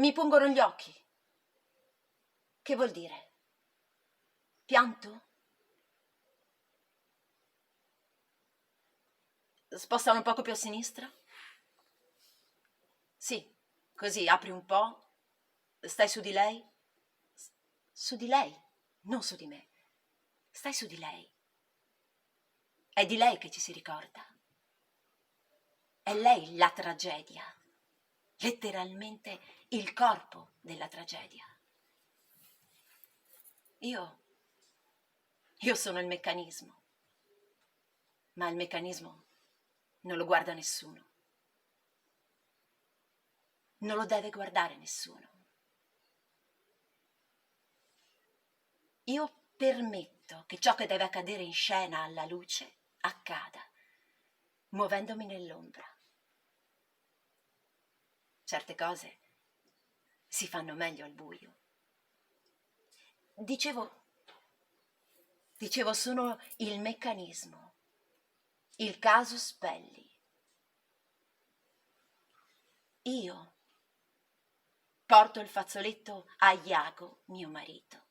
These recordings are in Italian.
Mi pungono gli occhi. Che vuol dire? Pianto? Spostala un poco più a sinistra. Sì, così apri un po'. Stai su di lei. Su di lei, non su di me. Stai su di lei. È di lei che ci si ricorda. È lei la tragedia. Letteralmente il corpo della tragedia. Io sono il meccanismo. Ma il meccanismo non lo guarda nessuno. Non lo deve guardare nessuno. Io permetto che ciò che deve accadere in scena alla luce accada, muovendomi nell'ombra. Certe cose si fanno meglio al buio. Dicevo, sono il meccanismo, il casus belli. Io porto il fazzoletto a Iago, mio marito,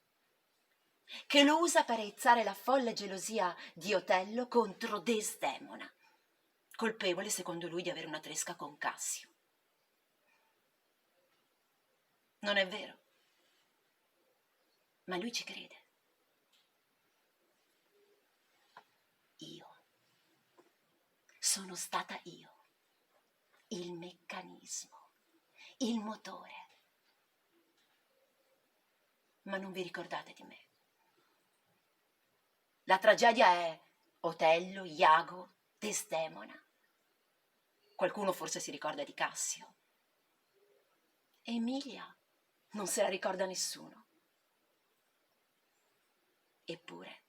che lo usa per aizzare la folle gelosia di Otello contro Desdemona, colpevole secondo lui di avere una tresca con Cassio. Non è vero, ma lui ci crede. Io sono stata io, il meccanismo, il motore. Ma non vi ricordate di me. La tragedia è Otello, Iago, Desdemona. Qualcuno forse si ricorda di Cassio. Emilia non se la ricorda nessuno. Eppure,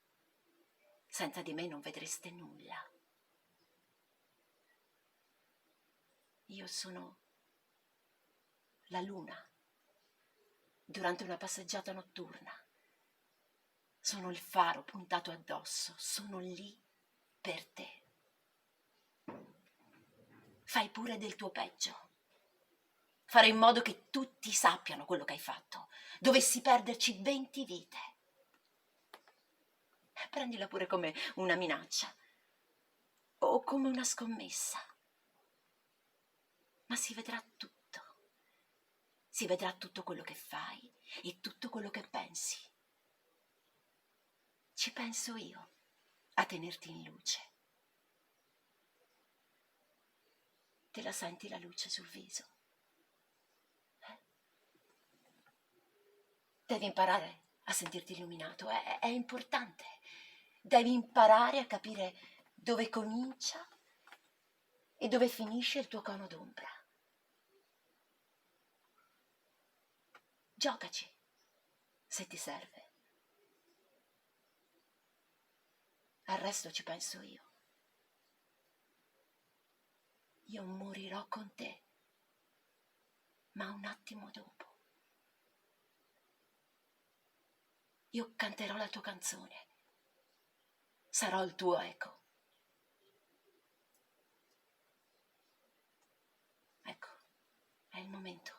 senza di me non vedreste nulla. Io sono la luna durante una passeggiata notturna. Sono il faro puntato addosso, sono lì per te. Fai pure del tuo peggio. Fare in modo che tutti sappiano quello che hai fatto. Dovessi perderci 20 vite. Prendila pure come una minaccia o come una scommessa. Ma si vedrà tutto. Si vedrà tutto quello che fai e tutto quello che pensi. Ci penso io a tenerti in luce. Te la senti la luce sul viso? Devi imparare a sentirti illuminato, è importante. Devi imparare a capire dove comincia e dove finisce il tuo cono d'ombra. Giocaci, se ti serve. Al resto ci penso io. Io morirò con te, ma un attimo dopo. Io canterò la tua canzone. Sarò il tuo eco. Ecco, è il momento.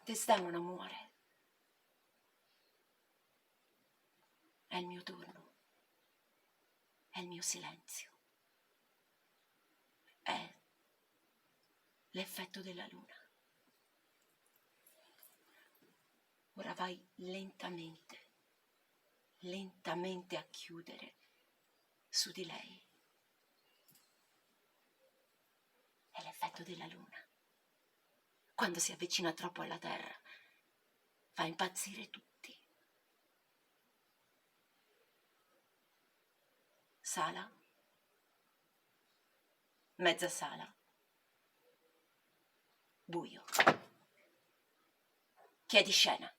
Desdemona muore. È il mio turno. È il mio silenzio. È l'effetto della luna. Ora vai lentamente a chiudere su di lei. È l'effetto della luna. Quando si avvicina troppo alla terra, fa impazzire tutti. Sala, mezza sala, buio. Chiedi scena.